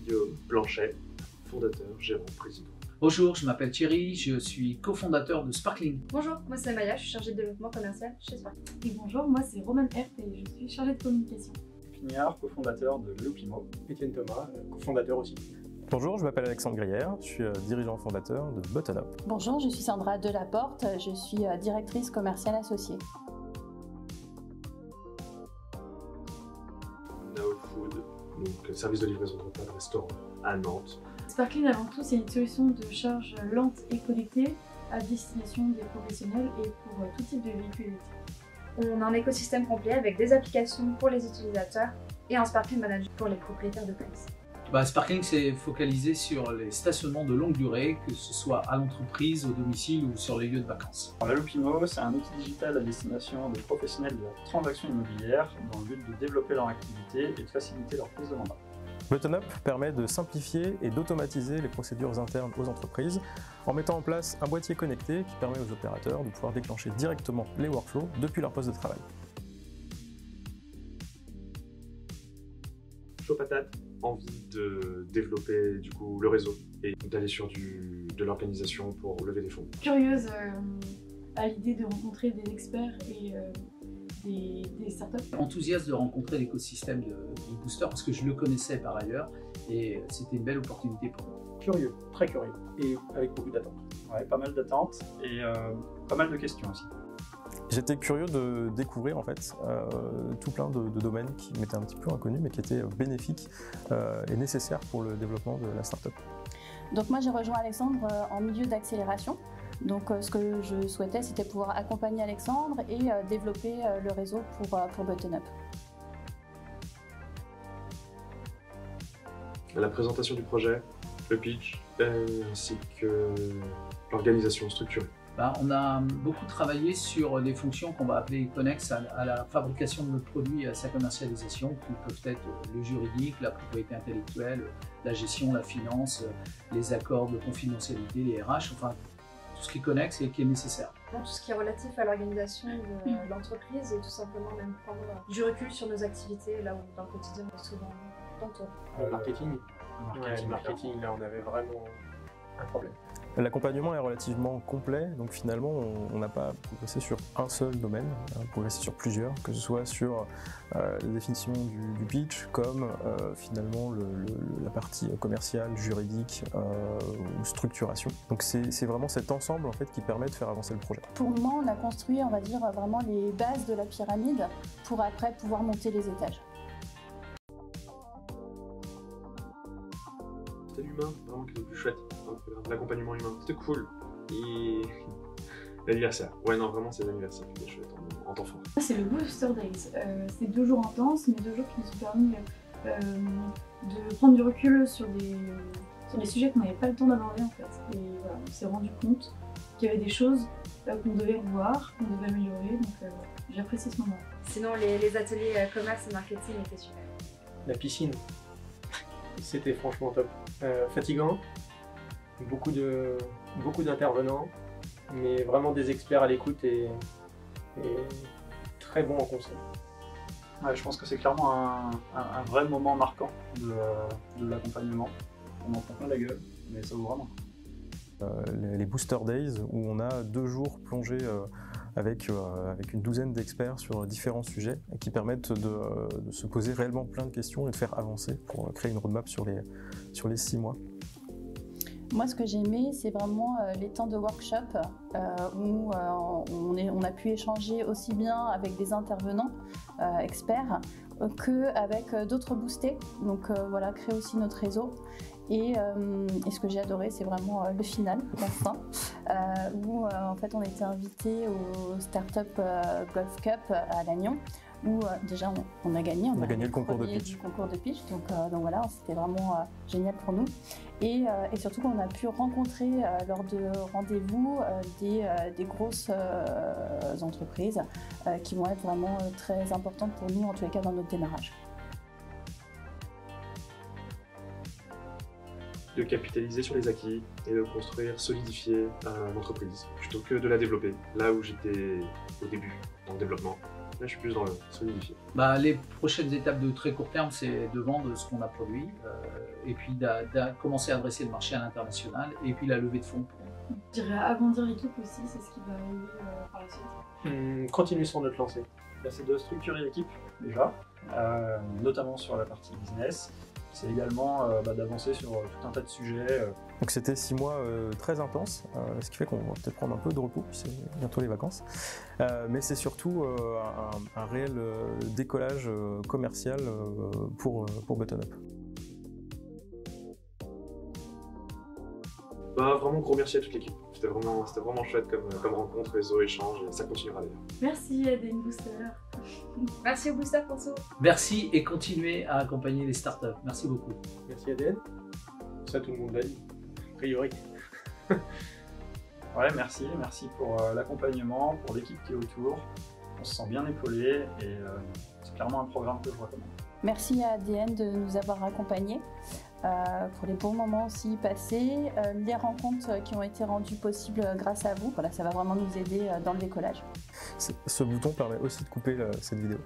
Guillaume Blanchet, fondateur, gérant, président. Bonjour, je m'appelle Thierry, je suis cofondateur de Sparkling. Bonjour, moi c'est Maya, je suis chargée de développement commercial chez Sparkling. Et bonjour, moi c'est Roman Hert et je suis chargée de communication. Pignard, cofondateur de Loupimo. Étienne Thomas, cofondateur aussi. Bonjour, je m'appelle Alexandre Grière, je suis dirigeant fondateur de Button Up. Bonjour, je suis Sandra Delaporte, je suis directrice commerciale associée. Now Food, donc service de livraison de repas de restaurant à Nantes. Sparkling avant tout c'est une solution de charge lente et connectée à destination des professionnels et pour tout type de véhicules électriques. On a un écosystème complet avec des applications pour les utilisateurs et un Sparkling Manager pour les propriétaires de place. Sparkling s'est focalisé sur les stationnements de longue durée, que ce soit à l'entreprise, au domicile ou sur les lieux de vacances. Loupimo, c'est un outil digital à destination des professionnels de la transaction immobilière dans le but de développer leur activité et de faciliter leur prise de mandat. Button Up permet de simplifier et d'automatiser les procédures internes aux entreprises en mettant en place un boîtier connecté qui permet aux opérateurs de pouvoir déclencher directement les workflows depuis leur poste de travail. Chaud patate, envie de développer du coup le réseau et d'aller sur de l'organisation pour lever des fonds. Curieuse à l'idée de rencontrer des experts et des startups. Enthousiaste de rencontrer l'écosystème du Booster parce que je le connaissais par ailleurs et c'était une belle opportunité pour moi. Curieux, très curieux et avec beaucoup d'attentes. Ouais, pas mal d'attentes et pas mal de questions aussi. J'étais curieux de découvrir en fait tout plein de domaines qui m'étaient un petit peu inconnus mais qui étaient bénéfiques et nécessaires pour le développement de la startup. Donc moi j'ai rejoint Alexandre en milieu d'accélération. Donc ce que je souhaitais c'était pouvoir accompagner Alexandre et développer le réseau pour Button Up. La présentation du projet, le pitch, ainsi que l'organisation structurée. On a beaucoup travaillé sur des fonctions qu'on va appeler connexes à la fabrication de notre produit et à sa commercialisation, qui peuvent être le juridique, la propriété intellectuelle, la gestion, la finance, les accords de confidentialité, les RH, enfin tout ce qui est connexe et qui est nécessaire. Tout ce qui est relatif à l'organisation de l'entreprise et tout simplement même prendre du recul sur nos activités là où dans le quotidien on est souvent tantôt. Marketing. Marketing, là on avait vraiment un problème. L'accompagnement est relativement complet, donc finalement on n'a pas progressé sur un seul domaine, on a progressé sur plusieurs, que ce soit sur la définition du pitch, comme finalement la partie commerciale, juridique ou structuration. Donc c'est vraiment cet ensemble en fait qui permet de faire avancer le projet. Pour le moment on a construit on va dire vraiment les bases de la pyramide pour après pouvoir monter les étages. C'était l'humain, vraiment qui était le plus chouette, l'accompagnement humain, c'était cool. Et l'anniversaire, ouais non vraiment c'est l'anniversaire qui était chouette en temps fort. C'est le Booster Days, c'est 2 jours intenses mais 2 jours qui nous ont permis de prendre du recul sur des sujets qu'on n'avait pas le temps d'aborder en fait. Et voilà, on s'est rendu compte qu'il y avait des choses qu'on devait revoir, qu'on devait améliorer, donc j'ai apprécié ce moment. Sinon les ateliers commerce et marketing étaient super. La piscine, c'était franchement top. Fatigant, beaucoup d'intervenants, mais vraiment des experts à l'écoute et très bons en conseil. Ouais, je pense que c'est clairement un vrai moment marquant de l'accompagnement. On en prend plein la gueule, mais ça vaut vraiment. Les Booster Days où on a 2 jours plongés avec une douzaine d'experts sur différents sujets et qui permettent de se poser réellement plein de questions et de faire avancer pour créer une roadmap sur les 6 mois. Moi, ce que j'ai aimé, c'est vraiment les temps de workshop où on a pu échanger aussi bien avec des intervenants experts qu'avec d'autres boostés. Donc voilà, créer aussi notre réseau. Et ce que j'ai adoré, c'est vraiment le final, la fin, où en fait on était invités au Startup Golf Cup à Lannion, où déjà on a gagné. On a gagné le concours de pitch. Donc voilà, c'était vraiment génial pour nous. Et surtout qu'on a pu rencontrer lors de rendez-vous des grosses entreprises qui vont être vraiment très importantes pour nous, en tous les cas dans notre démarrage. De capitaliser sur les acquis et de construire, solidifier l'entreprise plutôt que de la développer. Là où j'étais au début dans le développement, Là, je suis plus dans le solidifié. Bah, les prochaines étapes de très court terme, c'est de vendre ce qu'on a produit et puis commencer à adresser le marché à l'international et puis la levée de fonds. Je dirais agrandir l'équipe aussi, c'est ce qui va arriver par la suite. Continue sur notre lancée. C'est de structurer l'équipe déjà, notamment sur la partie business. C'est également d'avancer sur tout un tas de sujets. Donc c'était 6 mois très intenses, ce qui fait qu'on va peut-être prendre un peu de repos, puis c'est bientôt les vacances. Mais c'est surtout un réel décollage commercial pour Button-Up. Bah, vraiment gros merci à toute l'équipe. C'était vraiment chouette comme rencontre, réseau, échange, et ça continuera d'ailleurs. Merci ADN Booster. Merci au Booster Conso. Merci et continuez à accompagner les startups. Merci beaucoup. Merci ADN. Ça, tout le monde l'a dit, a priori. Ouais, merci pour l'accompagnement, pour l'équipe qui est autour. On se sent bien épaulé et c'est clairement un programme que je recommande. Merci à ADN de nous avoir accompagnés pour les bons moments aussi passés, les rencontres qui ont été rendues possibles grâce à vous. Voilà, ça va vraiment nous aider dans le décollage. Ce bouton permet aussi de couper cette vidéo.